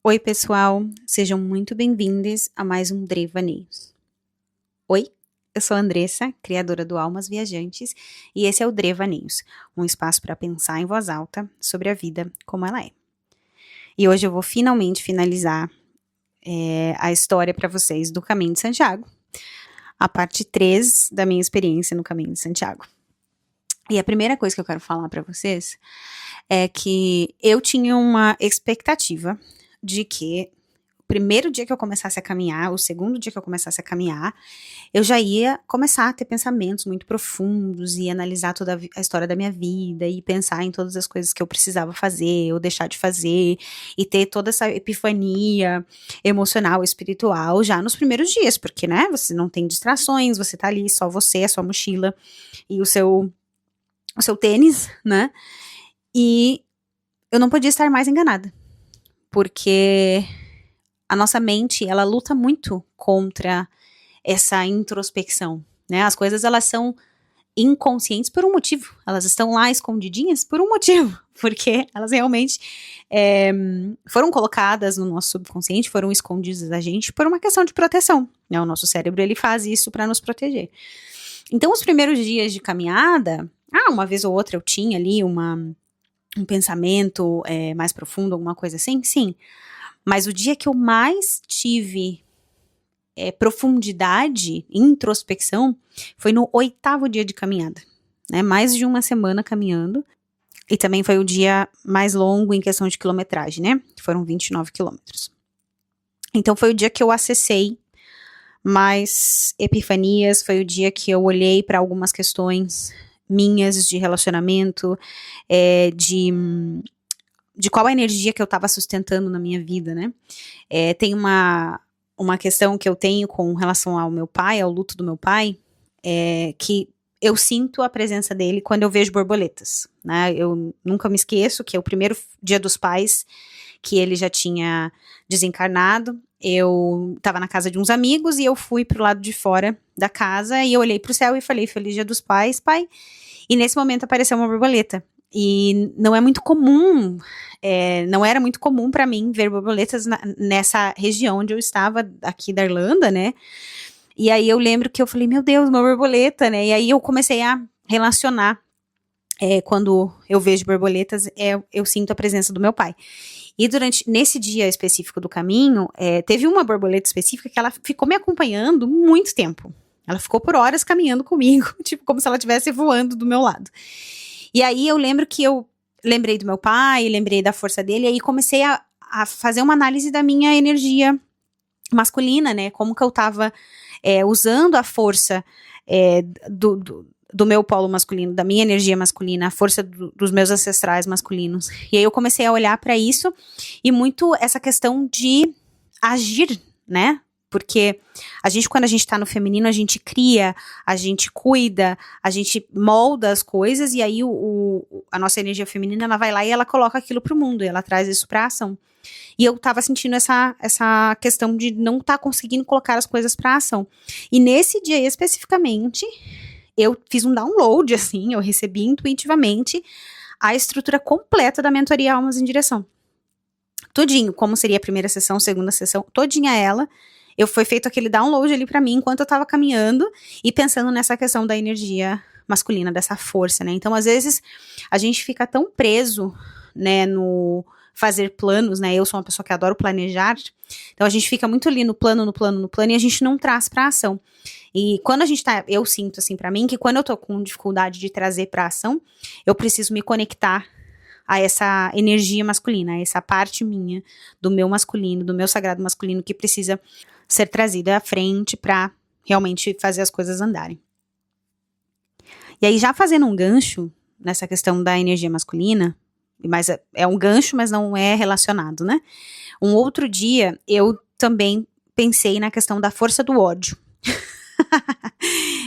Oi, pessoal, sejam muito bem-vindos a mais um Drevaneios. Oi, eu sou a Andressa, criadora do Almas Viajantes, e esse é o Drevaneios, um espaço para pensar em voz alta sobre a vida como ela é. E hoje eu vou finalmente finalizar a história para vocês do Caminho de Santiago, a parte 3 da minha experiência no Caminho de Santiago. E a primeira coisa que eu quero falar para vocês é que eu tinha uma expectativa de que o primeiro dia que eu começasse a caminhar, o segundo dia que eu começasse a caminhar, eu já ia começar a ter pensamentos muito profundos e analisar toda a história da minha vida e pensar em todas as coisas que eu precisava fazer ou deixar de fazer e ter toda essa epifania emocional, espiritual já nos primeiros dias, porque, né, você não tem distrações, você tá ali, só você, a sua mochila e o seu tênis, né, e eu não podia estar mais enganada, porque a nossa mente, ela luta muito contra essa introspecção, né? As coisas, elas são inconscientes por um motivo. Elas estão lá escondidinhas por um motivo. Porque elas realmente foram colocadas no nosso subconsciente, foram escondidas da gente por uma questão de proteção, né? O nosso cérebro, ele faz isso para nos proteger. Então, os primeiros dias de caminhada, uma vez ou outra eu tinha ali um pensamento mais profundo, alguma coisa assim, sim. Mas o dia que eu mais tive profundidade, introspecção, foi no 8º dia de caminhada, né? Mais de uma semana caminhando. E também foi o dia mais longo em questão de quilometragem, né? Que foram 29 quilômetros. Então foi o dia que eu acessei mais epifanias, foi o dia que eu olhei para algumas questões minhas de relacionamento, de qual a energia que eu estava sustentando na minha vida, né? Tem uma questão que eu tenho com relação ao meu pai, ao luto do meu pai, que eu sinto a presença dele quando eu vejo borboletas, né? Eu nunca me esqueço que é o primeiro dia dos pais que ele já tinha desencarnado. Eu estava na casa de uns amigos e eu fui pro lado de fora da casa e eu olhei pro céu e falei, feliz dia dos pais, pai. E nesse momento apareceu uma borboleta. E não é muito comum, não era muito comum para mim ver borboletas nessa região onde eu estava, aqui da Irlanda, né? E aí eu lembro que eu falei, meu Deus, uma borboleta, né? E aí eu comecei a relacionar, quando eu vejo borboletas, eu sinto a presença do meu pai. E nesse dia específico do caminho, teve uma borboleta específica que ela ficou me acompanhando muito tempo. Ela ficou por horas caminhando comigo, tipo, como se ela estivesse voando do meu lado. E aí eu lembro que eu lembrei do meu pai, lembrei da força dele, e aí comecei a fazer uma análise da minha energia masculina, né? Como que eu tava usando a força do meu polo masculino, da minha energia masculina, a força dos meus ancestrais masculinos. E aí eu comecei a olhar para isso e muito essa questão de agir, né? Porque quando a gente tá no feminino, a gente cria, a gente cuida, a gente molda as coisas, e aí a nossa energia feminina, ela vai lá e ela coloca aquilo pro mundo, e ela traz isso pra ação. E eu tava sentindo essa questão de não estar conseguindo colocar as coisas pra ação. E nesse dia especificamente, eu fiz um download, assim, eu recebi intuitivamente a estrutura completa da mentoria Almas em Direção. Tudinho, como seria a primeira sessão, segunda sessão, todinha ela. Foi feito aquele download ali pra mim enquanto eu tava caminhando e pensando nessa questão da energia masculina, dessa força, né? Então, às vezes, a gente fica tão preso, né, no fazer planos, né? Eu sou uma pessoa que adoro planejar, então a gente fica muito ali no plano, e a gente não traz pra ação. E quando a gente eu sinto assim pra mim, que quando eu tô com dificuldade de trazer pra ação, eu preciso me conectar a essa energia masculina, a essa parte minha, do meu masculino, do meu sagrado masculino, que precisa ser trazida à frente para realmente fazer as coisas andarem. E aí, já fazendo um gancho nessa questão da energia masculina, mas é um gancho, mas não é relacionado, né? Um outro dia, eu também pensei na questão da força do ódio.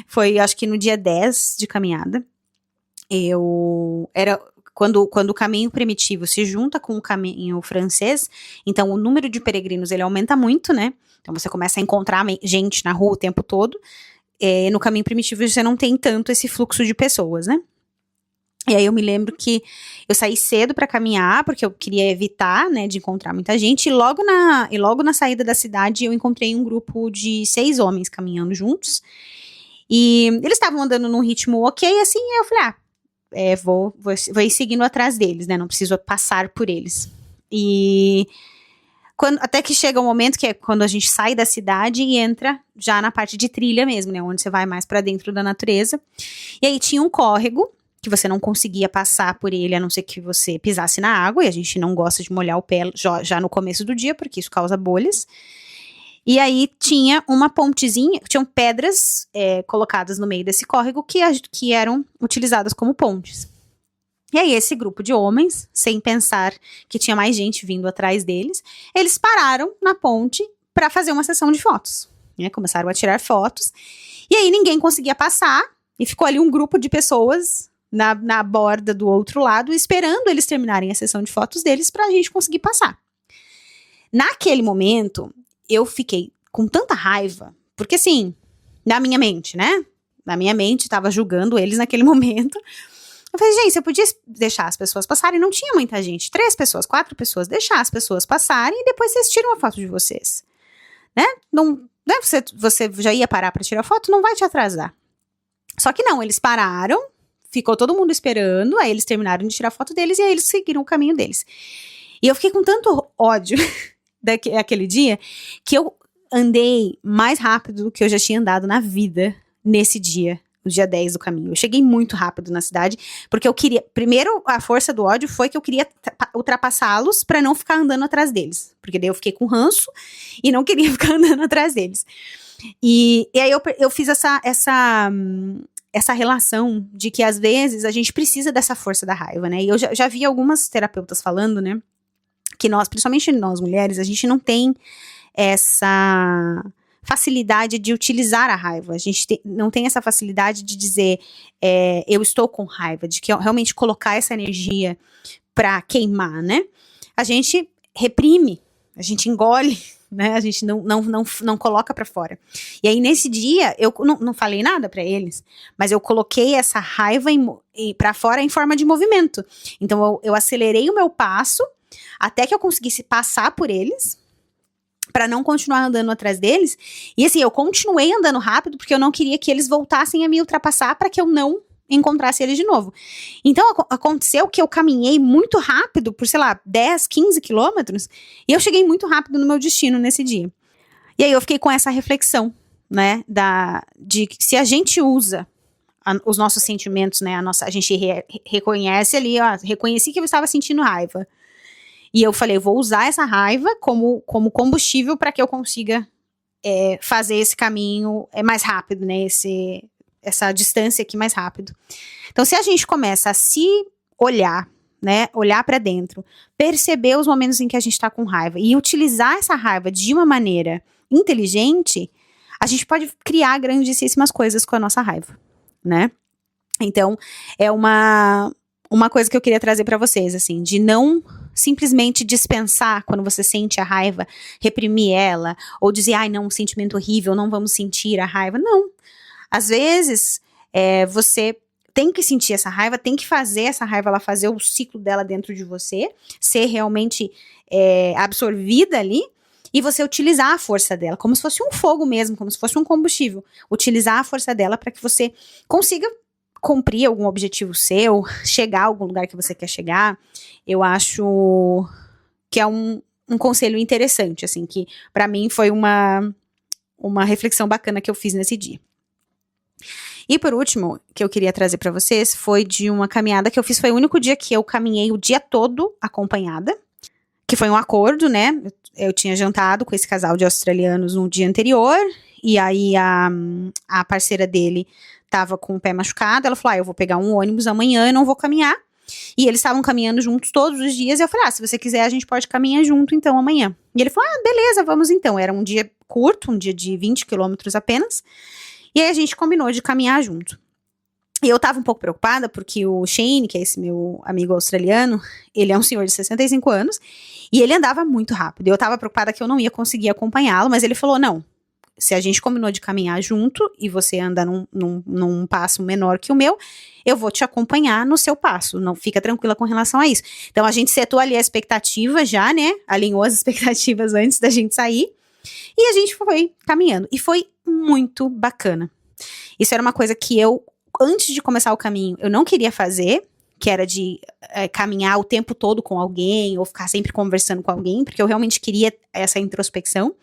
Foi, acho que no dia 10 de caminhada, quando o caminho primitivo se junta com o caminho francês, então o número de peregrinos, ele aumenta muito, né? Então você começa a encontrar gente na rua o tempo todo. No caminho primitivo você não tem tanto esse fluxo de pessoas, né? E aí eu me lembro que eu saí cedo para caminhar, porque eu queria evitar, né, de encontrar muita gente. E logo na saída da cidade eu encontrei um grupo de 6 homens caminhando juntos. E eles estavam andando num ritmo ok, assim, e eu falei, vou ir seguindo atrás deles, né, não preciso passar por eles. E até que chega um momento que é quando a gente sai da cidade e entra já na parte de trilha mesmo, né, onde você vai mais para dentro da natureza. E aí tinha um córrego, que você não conseguia passar por ele, a não ser que você pisasse na água, e a gente não gosta de molhar o pé já no começo do dia, porque isso causa bolhas. E aí tinha uma pontezinha, tinham pedras colocadas no meio desse córrego que eram utilizadas como pontes. E aí esse grupo de homens, sem pensar que tinha mais gente vindo atrás deles, eles pararam na ponte para fazer uma sessão de fotos, né? Começaram a tirar fotos, e aí ninguém conseguia passar, e ficou ali um grupo de pessoas na borda do outro lado, esperando eles terminarem a sessão de fotos deles pra gente conseguir passar. Naquele momento, eu fiquei com tanta raiva, porque assim, na minha mente, né? Na minha mente, tava julgando eles naquele momento. Eu falei, gente, você podia deixar as pessoas passarem, não tinha muita gente, 3 pessoas, 4 pessoas, deixar as pessoas passarem e depois vocês tiram a foto de vocês, né? Não, né? Você já ia parar pra tirar foto, não vai te atrasar. Só que não, eles pararam, ficou todo mundo esperando, aí eles terminaram de tirar foto deles e aí eles seguiram o caminho deles. E eu fiquei com tanto ódio daquele dia, que eu andei mais rápido do que eu já tinha andado na vida nesse dia, o dia 10 do caminho. Eu cheguei muito rápido na cidade, porque eu queria, primeiro a força do ódio foi que eu queria ultrapassá-los pra não ficar andando atrás deles, porque daí eu fiquei com ranço e não queria ficar andando atrás deles. E aí eu fiz essa relação de que às vezes a gente precisa dessa força da raiva, né? E eu já vi algumas terapeutas falando, né, que nós, principalmente nós mulheres, a gente não tem essa facilidade de utilizar a raiva, a gente não tem essa facilidade de dizer eu estou com raiva, de que realmente colocar essa energia pra queimar, né? A gente reprime, a gente engole, né? A gente não coloca pra fora. E aí, nesse dia, eu não falei nada pra eles, mas eu coloquei essa raiva pra fora em forma de movimento. Então, eu acelerei o meu passo até que eu conseguisse passar por eles, pra não continuar andando atrás deles. E assim, eu continuei andando rápido, porque eu não queria que eles voltassem a me ultrapassar pra que eu não encontrasse eles de novo. Então, aconteceu que eu caminhei muito rápido, por, sei lá, 10, 15 quilômetros, e eu cheguei muito rápido no meu destino nesse dia. E aí eu fiquei com essa reflexão, né, de que se a gente usa os nossos sentimentos, né, a gente reconhece ali, reconheci que eu estava sentindo raiva. E eu falei, vou usar essa raiva como combustível para que eu consiga fazer esse caminho mais rápido, né, essa distância aqui mais rápido. Então, se a gente começa a se olhar, né, olhar para dentro, perceber os momentos em que a gente tá com raiva e utilizar essa raiva de uma maneira inteligente, a gente pode criar grandíssimas coisas com a nossa raiva, né? Então, é uma coisa que eu queria trazer para vocês, assim, de não simplesmente dispensar quando você sente a raiva, reprimir ela, ou dizer, ai, não, um sentimento horrível, não vamos sentir a raiva. Não. Às vezes, você tem que sentir essa raiva, tem que fazer essa raiva, ela fazer o ciclo dela dentro de você, ser realmente absorvida ali, e você utilizar a força dela, como se fosse um fogo mesmo, como se fosse um combustível. Utilizar a força dela para que você consiga cumprir algum objetivo seu, chegar a algum lugar que você quer chegar. Eu acho que é um conselho interessante, assim, que para mim foi uma reflexão bacana que eu fiz nesse dia. E por último, que eu queria trazer para vocês, foi de uma caminhada que eu fiz, foi o único dia que eu caminhei o dia todo acompanhada, que foi um acordo, né, eu tinha jantado com esse casal de australianos no dia anterior, e aí a parceira dele tava com o pé machucado, ela falou, eu vou pegar um ônibus amanhã e não vou caminhar, e eles estavam caminhando juntos todos os dias, e eu falei, se você quiser a gente pode caminhar junto então amanhã. E ele falou, beleza, vamos então. Era um dia curto, um dia de 20 quilômetros apenas, e aí a gente combinou de caminhar junto. E eu tava um pouco preocupada, porque o Shane, que é esse meu amigo australiano, ele é um senhor de 65 anos, e ele andava muito rápido. Eu tava preocupada que eu não ia conseguir acompanhá-lo, mas ele falou, não, se a gente combinou de caminhar junto e você anda num passo menor que o meu, eu vou te acompanhar no seu passo, não fica tranquila com relação a isso. Então a gente setou ali a expectativa já, né, alinhou as expectativas antes da gente sair, e a gente foi caminhando, e foi muito bacana. Isso era uma coisa que eu, antes de começar o caminho, eu não queria fazer, que era de caminhar o tempo todo com alguém, ou ficar sempre conversando com alguém, porque eu realmente queria essa introspecção.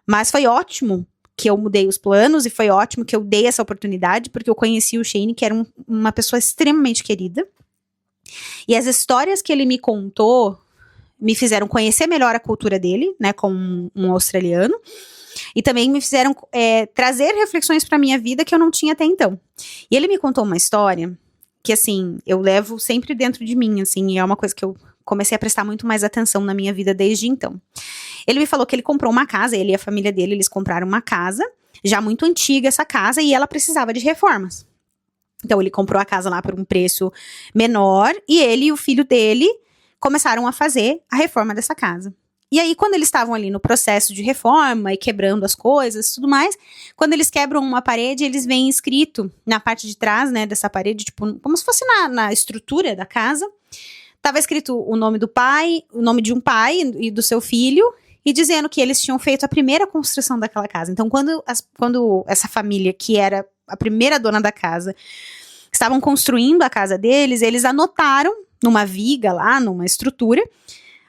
Mas foi ótimo que eu mudei os planos, e foi ótimo que eu dei essa oportunidade, porque eu conheci o Shane, que era uma pessoa extremamente querida. E as histórias que ele me contou me fizeram conhecer melhor a cultura dele, né, como um australiano. E também me fizeram trazer reflexões para minha vida que eu não tinha até então. E ele me contou uma história que, assim, eu levo sempre dentro de mim, assim, e é uma coisa que eu comecei a prestar muito mais atenção na minha vida desde então. Ele me falou que ele comprou uma casa, ele e a família dele, eles compraram uma casa, já muito antiga essa casa, e ela precisava de reformas. Então ele comprou a casa lá por um preço menor, e ele e o filho dele começaram a fazer a reforma dessa casa. E aí, quando eles estavam ali no processo de reforma e quebrando as coisas e tudo mais, quando eles quebram uma parede, eles veem escrito na parte de trás, né, dessa parede, tipo, como se fosse na estrutura da casa, estava escrito o nome do pai, o nome de um pai e do seu filho, e dizendo que eles tinham feito a primeira construção daquela casa. Então, quando essa família, que era a primeira dona da casa, estavam construindo a casa deles, eles anotaram numa viga lá, numa estrutura,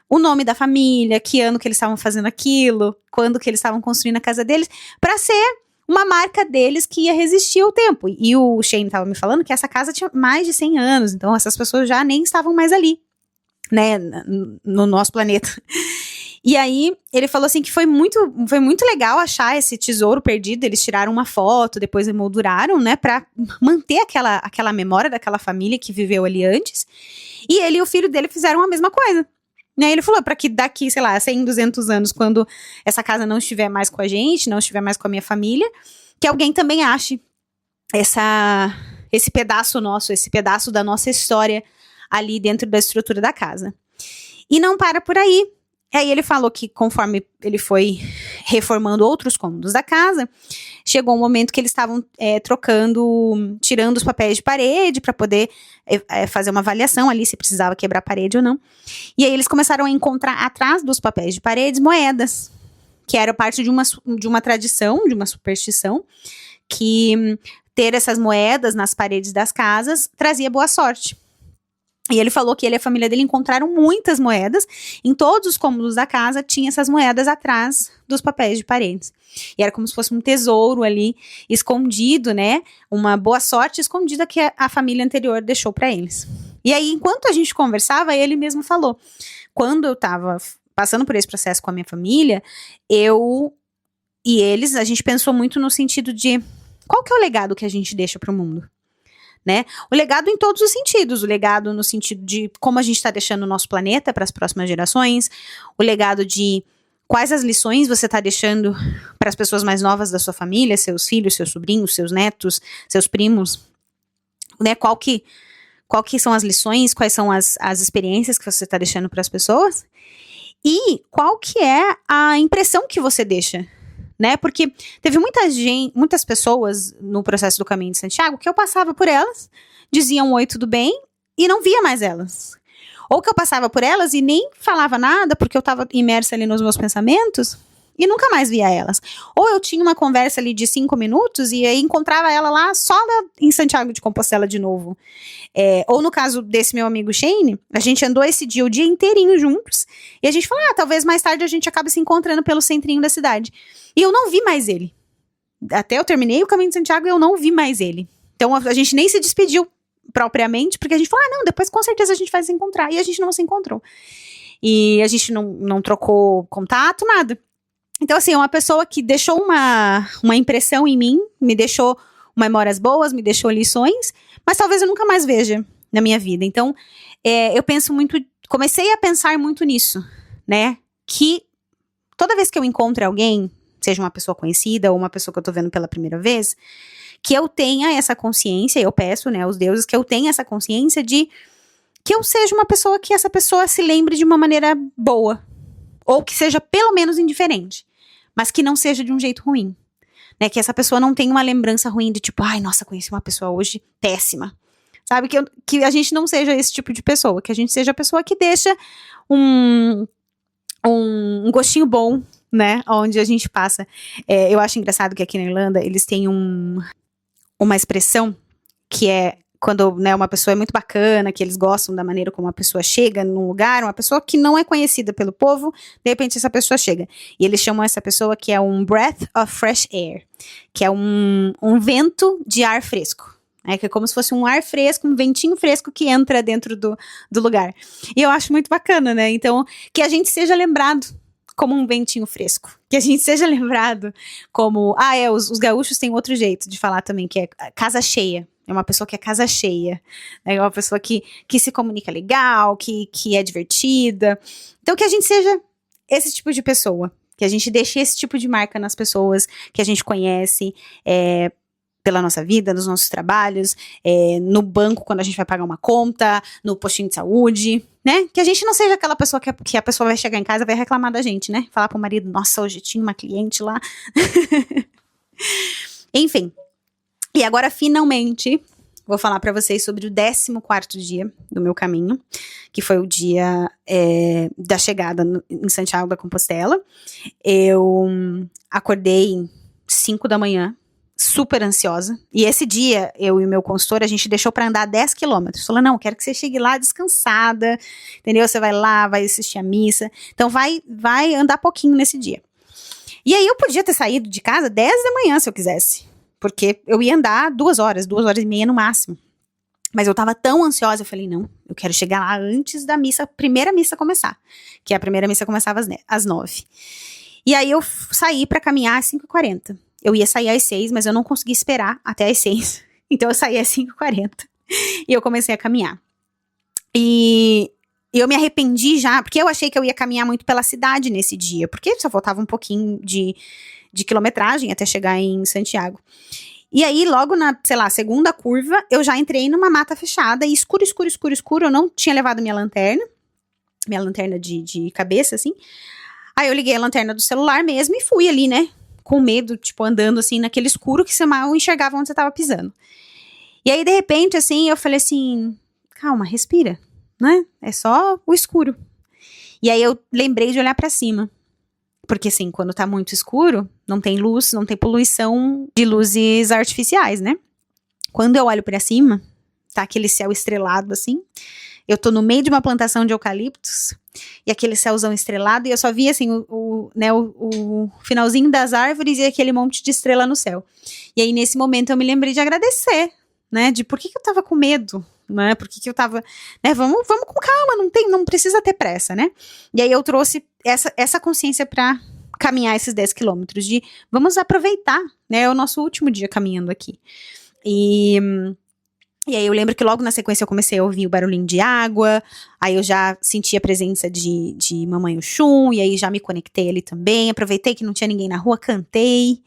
o nome da família, que ano que eles estavam fazendo aquilo, quando que eles estavam construindo a casa deles, para ser uma marca deles que ia resistir ao tempo. E o Shane estava me falando que essa casa tinha mais de 100 anos, então essas pessoas já nem estavam mais ali, né, no nosso planeta. E aí, ele falou assim que foi muito legal achar esse tesouro perdido, eles tiraram uma foto, depois emolduraram, né, pra manter aquela memória daquela família que viveu ali antes, e ele e o filho dele fizeram a mesma coisa. Né, ele falou para que daqui, sei lá, 100, 200 anos, quando essa casa não estiver mais com a gente, não estiver mais com a minha família, que alguém também ache esse pedaço nosso, esse pedaço da nossa história ali dentro da estrutura da casa. E não para por aí. Aí ele falou que conforme ele foi reformando outros cômodos da casa, chegou um momento que eles estavam tirando os papéis de parede para poder fazer uma avaliação ali, se precisava quebrar a parede ou não. E aí eles começaram a encontrar atrás dos papéis de parede moedas, que era parte de uma tradição, de uma superstição, que ter essas moedas nas paredes das casas trazia boa sorte. E ele falou que ele e a família dele encontraram muitas moedas, em todos os cômodos da casa tinha essas moedas atrás dos papéis de paredes. E era como se fosse um tesouro ali, escondido, né? Uma boa sorte escondida que a família anterior deixou para eles. E aí, enquanto a gente conversava, ele mesmo falou, quando eu tava passando por esse processo com a minha família, eu e eles, a gente pensou muito no sentido de, qual que é o legado que a gente deixa pro mundo? Né? O legado em todos os sentidos, o legado no sentido de como a gente está deixando o nosso planeta para as próximas gerações, o legado de quais as lições você está deixando para as pessoas mais novas da sua família, seus filhos, seus sobrinhos, seus netos, seus primos, né? Qual que são as lições, quais são as experiências que você está deixando para as pessoas e qual que é a impressão que você deixa, né, porque teve muitas pessoas no processo do Caminho de Santiago que eu passava por elas, diziam oi, tudo bem, e não via mais elas. Ou que eu passava por elas e nem falava nada, porque eu estava imersa ali nos meus pensamentos, e nunca mais via elas. Ou eu tinha uma conversa ali de 5 minutos, e aí encontrava ela lá só em Santiago de Compostela de novo. Ou no caso desse meu amigo Shane, a gente andou esse dia, o dia inteirinho juntos, e a gente falou, talvez mais tarde a gente acabe se encontrando pelo centrinho da cidade. E eu não vi mais ele. Até eu terminei o Caminho de Santiago e eu não vi mais ele. Então a gente nem se despediu propriamente, porque a gente falou, não, depois com certeza a gente vai se encontrar. E a gente não se encontrou. E a gente não trocou contato, nada. Então, assim, é uma pessoa que deixou uma impressão em mim, me deixou memórias boas, me deixou lições, mas talvez eu nunca mais veja na minha vida. Então, eu penso muito, comecei a pensar muito nisso, né? Que toda vez que eu encontro alguém, seja uma pessoa conhecida ou uma pessoa que eu tô vendo pela primeira vez, que eu tenha essa consciência, eu peço, né, aos deuses, que eu tenha essa consciência de que eu seja uma pessoa que essa pessoa se lembre de uma maneira boa, ou que seja pelo menos indiferente, mas que não seja de um jeito ruim, né? Que essa pessoa não tenha uma lembrança ruim de tipo, ai, nossa, conheci uma pessoa hoje péssima. Sabe? Que a gente não seja esse tipo de pessoa, que a gente seja a pessoa que deixa um gostinho bom, né? Onde a gente passa. Eu acho engraçado que aqui na Irlanda eles têm uma expressão que é quando, né, uma pessoa é muito bacana, que eles gostam da maneira como a pessoa chega num lugar, uma pessoa que não é conhecida pelo povo, de repente essa pessoa chega. E eles chamam essa pessoa que é um breath of fresh air, que é um vento de ar fresco. Que é como se fosse um ar fresco, um ventinho fresco que entra dentro do lugar. E eu acho muito bacana, né? Então, que a gente seja lembrado como um ventinho fresco. Que a gente seja lembrado como... os gaúchos têm outro jeito de falar também, que é casa cheia. É uma pessoa que é casa cheia. É uma pessoa que se comunica legal, que é divertida. Então, que a gente seja esse tipo de pessoa. Que a gente deixe esse tipo de marca nas pessoas que a gente conhece, pela nossa vida, nos nossos trabalhos, no banco quando a gente vai pagar uma conta, no postinho de saúde, né? Que a gente não seja aquela pessoa que a pessoa vai chegar em casa e vai reclamar da gente, né? Falar pro marido, nossa, hoje tinha uma cliente lá. Enfim. E agora, finalmente, vou falar pra vocês sobre o 14º dia do meu caminho, que foi o dia da chegada em Santiago da Compostela. Eu acordei 5 da manhã, super ansiosa. E esse dia, eu e o meu consultor, a gente deixou pra andar 10 quilômetros. Falou, não, quero que você chegue lá descansada, entendeu? Você vai lá, vai assistir a missa. Então, vai andar pouquinho nesse dia. E aí, eu podia ter saído de casa 10 da manhã, se eu quisesse. Porque eu ia andar 2 horas e meia no máximo. Mas eu tava tão ansiosa, eu falei, não, eu quero chegar lá antes da primeira missa começar. Que a primeira missa começava às 9. E aí, eu saí pra caminhar às 5h40. Eu ia sair às 6, mas eu não consegui esperar até às 6. Então eu saí às 5h40. E eu comecei a caminhar. E eu me arrependi já, porque eu achei que eu ia caminhar muito pela cidade nesse dia. Porque só faltava um pouquinho de quilometragem até chegar em Santiago. E aí, logo na, segunda curva, eu já entrei numa mata fechada. E escuro. Eu não tinha levado minha lanterna de cabeça, assim. Aí eu liguei a lanterna do celular mesmo e fui ali, né? Com medo, tipo, andando assim, naquele escuro que você mal enxergava onde você tava pisando. E aí, de repente, assim, eu falei assim, calma, respira, né? É só o escuro. E aí, eu lembrei de olhar pra cima. Porque, assim, quando tá muito escuro, não tem luz, não tem poluição de luzes artificiais, né? Quando eu olho pra cima, tá aquele céu estrelado, assim. Eu tô no meio de uma plantação de eucaliptos, e aquele céuzão estrelado, e eu só vi, assim, o finalzinho das árvores e aquele monte de estrela no céu. E aí, nesse momento, eu me lembrei de agradecer, né, de por que eu tava com medo, né, por que eu tava, né, vamos com calma, não precisa ter pressa, né. E aí, eu trouxe essa consciência pra caminhar esses 10 quilômetros, de vamos aproveitar, né, é o nosso último dia caminhando aqui. E aí eu lembro que logo na sequência eu comecei a ouvir o barulhinho de água, aí eu já senti a presença de Mamãe Oxum, e aí já me conectei ali também, aproveitei que não tinha ninguém na rua, cantei,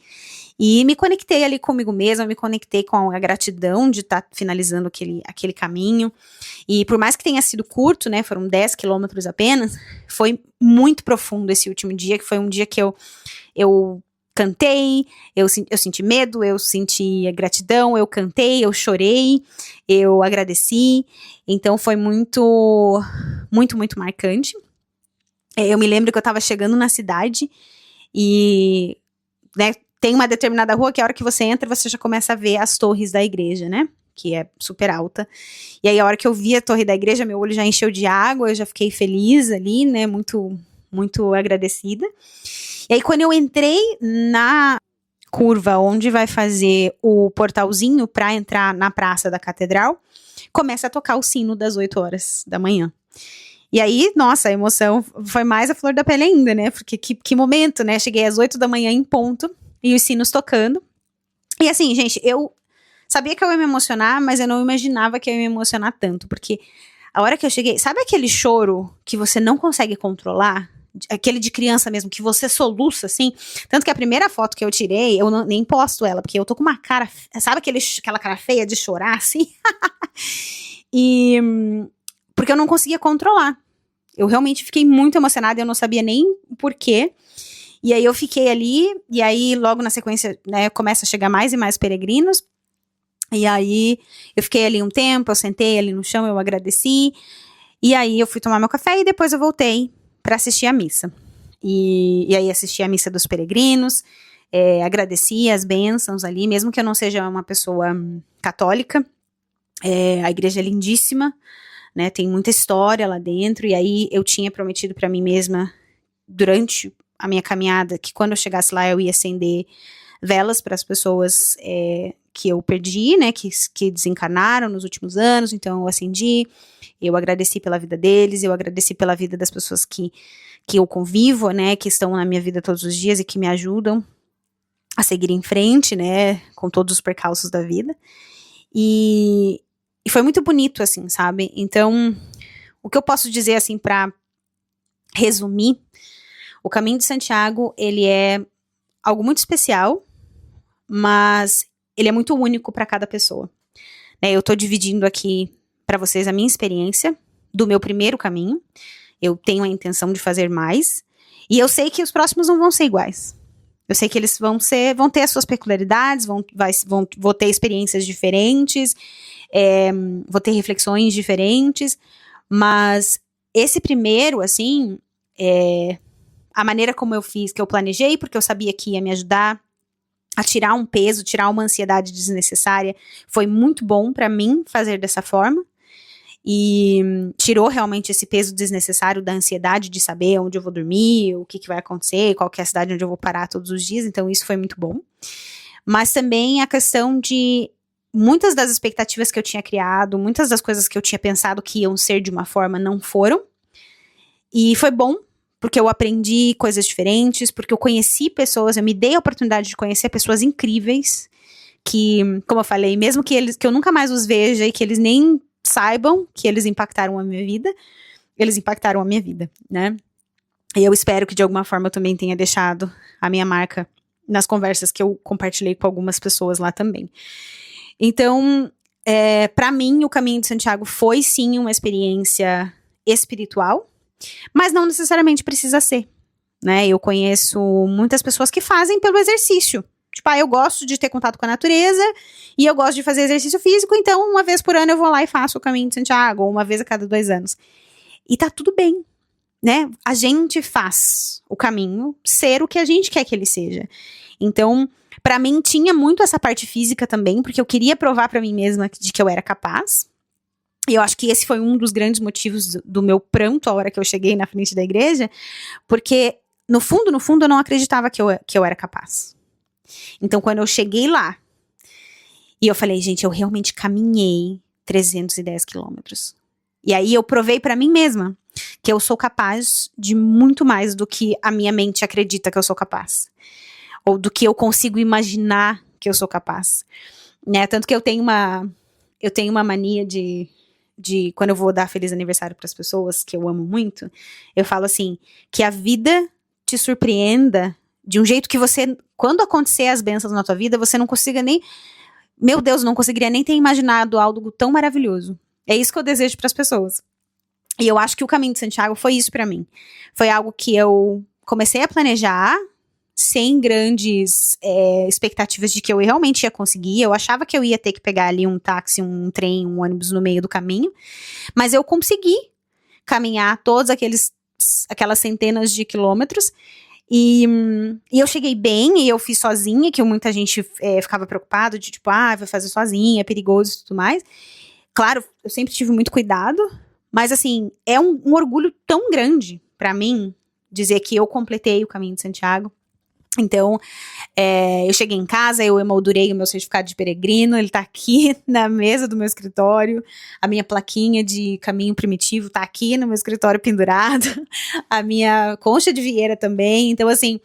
e me conectei ali comigo mesma, me conectei com a gratidão de estar finalizando aquele caminho, e por mais que tenha sido curto, né, foram 10 quilômetros apenas, foi muito profundo esse último dia, que foi um dia que eu cantei, eu senti medo, eu senti gratidão, eu cantei, eu chorei, eu agradeci, então foi muito, muito, muito marcante. Eu me lembro que eu tava chegando na cidade e, né, tem uma determinada rua que a hora que você entra, você já começa a ver as torres da igreja, né, que é super alta, e aí a hora que eu vi a torre da igreja, meu olho já encheu de água, eu já fiquei feliz ali, né, muito, muito agradecida. E aí, quando eu entrei na curva onde vai fazer o portalzinho para entrar na praça da catedral, começa a tocar o sino das 8 horas da manhã. E aí, nossa, a emoção foi mais a flor da pele ainda, né? Porque que momento, né? Cheguei às 8 da manhã em ponto e os sinos tocando. E assim, gente, eu sabia que eu ia me emocionar, mas eu não imaginava que eu ia me emocionar tanto. Porque a hora que eu cheguei, sabe aquele choro que você não consegue controlar? Aquele de criança mesmo, que você soluça, assim. Tanto que a primeira foto que eu tirei, eu nem posto ela, porque eu tô com uma cara, sabe aquela cara feia de chorar, assim? E porque eu não conseguia controlar. Eu realmente fiquei muito emocionada, eu não sabia nem o porquê. E aí eu fiquei ali, e aí logo na sequência, né, começa a chegar mais e mais peregrinos. E aí eu fiquei ali um tempo, eu sentei ali no chão, eu agradeci. E aí eu fui tomar meu café e depois eu voltei para assistir a missa. E aí assisti a missa dos peregrinos, agradeci as bênçãos ali, mesmo que eu não seja uma pessoa católica. A igreja é lindíssima, né? Tem muita história lá dentro. E aí eu tinha prometido para mim mesma, durante a minha caminhada, que quando eu chegasse lá eu ia acender velas para as pessoas que eu perdi, né? Que desencarnaram nos últimos anos. Então eu acendi. Eu agradeci pela vida deles, eu agradeci pela vida das pessoas que eu convivo, né, que estão na minha vida todos os dias e que me ajudam a seguir em frente, né, com todos os percalços da vida. E foi muito bonito, assim, sabe? Então, o que eu posso dizer, assim, para resumir, o Caminho de Santiago, ele é algo muito especial, mas ele é muito único para cada pessoa. Eu tô dividindo aqui para vocês a minha experiência do meu primeiro caminho. Eu tenho a intenção de fazer mais. E eu sei que os próximos não vão ser iguais. Eu sei que eles vão ter as suas peculiaridades, vou ter experiências diferentes, vou ter reflexões diferentes. Mas esse primeiro, assim, a maneira como eu fiz, que eu planejei, porque eu sabia que ia me ajudar a tirar um peso, tirar uma ansiedade desnecessária, foi muito bom para mim fazer dessa forma. E tirou realmente esse peso desnecessário da ansiedade de saber onde eu vou dormir, o que vai acontecer, qual que é a cidade onde eu vou parar todos os dias, então isso foi muito bom. Mas também a questão de muitas das expectativas que eu tinha criado, muitas das coisas que eu tinha pensado que iam ser de uma forma, não foram. E foi bom, porque eu aprendi coisas diferentes, porque eu conheci pessoas, eu me dei a oportunidade de conhecer pessoas incríveis, que, como eu falei, mesmo que eu nunca mais os veja e que eles nem saibam que eles impactaram a minha vida, né? E eu espero que de alguma forma eu também tenha deixado a minha marca nas conversas que eu compartilhei com algumas pessoas lá também. Então, para mim, o Caminho de Santiago foi sim uma experiência espiritual, mas não necessariamente precisa ser, né? Eu conheço muitas pessoas que fazem pelo exercício. Tipo, eu gosto de ter contato com a natureza e eu gosto de fazer exercício físico, então uma vez por ano eu vou lá e faço o Caminho de Santiago, ou uma vez a cada 2 anos. E tá tudo bem, né? A gente faz o caminho ser o que a gente quer que ele seja. Então, pra mim, tinha muito essa parte física também, porque eu queria provar pra mim mesma de que eu era capaz. E eu acho que esse foi um dos grandes motivos do meu pranto a hora que eu cheguei na frente da igreja, porque, no fundo, eu não acreditava que eu era capaz. Então, quando eu cheguei lá, e eu falei, gente, eu realmente caminhei 310 quilômetros. E aí eu provei pra mim mesma que eu sou capaz de muito mais do que a minha mente acredita que eu sou capaz. Ou do que eu consigo imaginar que eu sou capaz. Né? Tanto que eu tenho uma mania de quando eu vou dar feliz aniversário pras pessoas, que eu amo muito, eu falo assim, que a vida te surpreenda de um jeito que você, quando acontecer as bênçãos na tua vida, você não consiga nem, meu Deus, não conseguiria nem ter imaginado algo tão maravilhoso. É isso que eu desejo para as pessoas. E eu acho que o Caminho de Santiago foi isso para mim. Foi algo que eu comecei a planejar sem grandes expectativas de que eu realmente ia conseguir. Eu achava que eu ia ter que pegar ali um táxi, um trem, um ônibus no meio do caminho, mas eu consegui caminhar todos aquelas centenas de quilômetros. E eu cheguei bem, e eu fiz sozinha, que muita gente ficava preocupado de tipo, vai fazer sozinha, é perigoso e tudo mais. Claro, eu sempre tive muito cuidado, mas assim, é um orgulho tão grande pra mim dizer que eu completei o Caminho de Santiago. Então, eu cheguei em casa, eu emoldurei o meu certificado de peregrino, ele tá aqui na mesa do meu escritório, a minha plaquinha de caminho primitivo tá aqui no meu escritório pendurado, a minha concha de vieira também. Então, assim,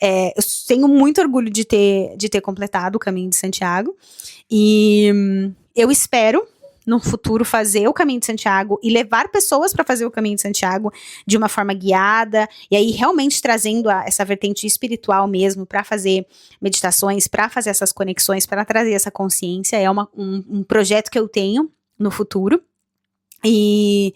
eu tenho muito orgulho de ter completado o Caminho de Santiago, e eu espero no futuro fazer o Caminho de Santiago e levar pessoas para fazer o Caminho de Santiago de uma forma guiada, e aí realmente trazendo essa vertente espiritual mesmo, para fazer meditações, para fazer essas conexões, para trazer essa consciência. É um projeto que eu tenho no futuro, e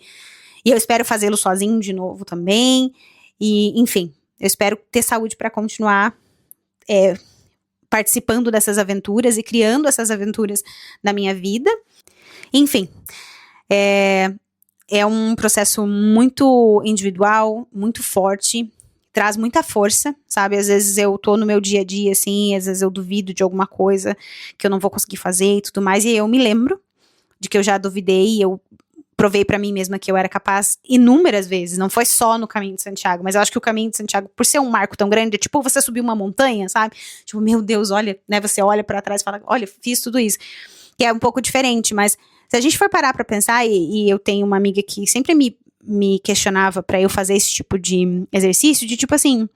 eu espero fazê-lo sozinho de novo também, e enfim, Eu espero ter saúde para continuar participando dessas aventuras e criando essas aventuras na minha vida. Enfim, é um processo muito individual, muito forte, traz muita força, sabe? Às vezes eu tô no meu dia a dia, assim, às vezes eu duvido de alguma coisa que eu não vou conseguir fazer e tudo mais, e eu me lembro de que eu já duvidei, eu provei pra mim mesma que eu era capaz inúmeras vezes, não foi só no Caminho de Santiago, mas eu acho que o Caminho de Santiago, por ser um marco tão grande, é tipo você subir uma montanha, sabe? Tipo, meu Deus, olha, né? Você olha pra trás e fala, olha, fiz tudo isso. Que é um pouco diferente, mas se a gente for parar pra pensar, e eu tenho uma amiga que sempre me questionava pra eu fazer esse tipo de exercício, de tipo assim,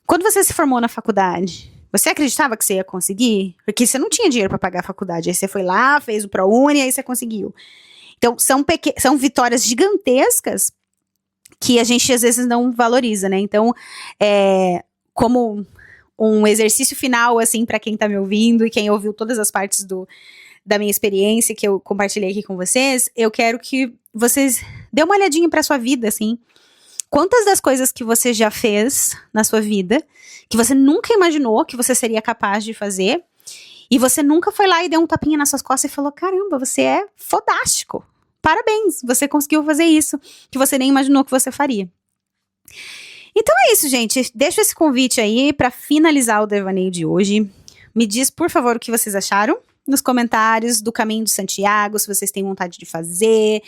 quando você se formou na faculdade, você acreditava que você ia conseguir? Porque você não tinha dinheiro pra pagar a faculdade, aí você foi lá, fez o ProUni, aí você conseguiu. Então, são vitórias gigantescas que a gente às vezes não valoriza, né? Então, como um exercício final, assim, pra quem tá me ouvindo e quem ouviu todas as partes da minha experiência que eu compartilhei aqui com vocês, eu quero que vocês dêem uma olhadinha pra sua vida, assim. Quantas das coisas que você já fez na sua vida, que você nunca imaginou que você seria capaz de fazer, e você nunca foi lá e deu um tapinha nas suas costas e falou, caramba, você é fodástico. Parabéns, você conseguiu fazer isso, que você nem imaginou que você faria. Então é isso, gente. Deixo esse convite aí para finalizar o devaneio de hoje. Me diz, por favor, o que vocês acharam nos comentários do Caminho de Santiago, se vocês têm vontade de fazer,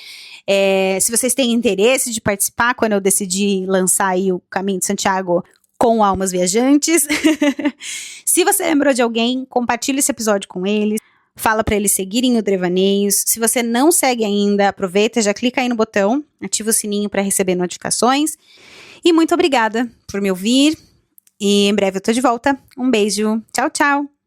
se vocês têm interesse de participar quando eu decidi lançar aí o Caminho de Santiago com Almas Viajantes. Se você lembrou de alguém, compartilhe esse episódio com eles. Fala para eles seguirem o Devaneios. Se você não segue ainda, aproveita, já clica aí no botão, ativa o sininho para receber notificações. E muito obrigada por me ouvir. E em breve eu tô de volta. Um beijo. Tchau, tchau.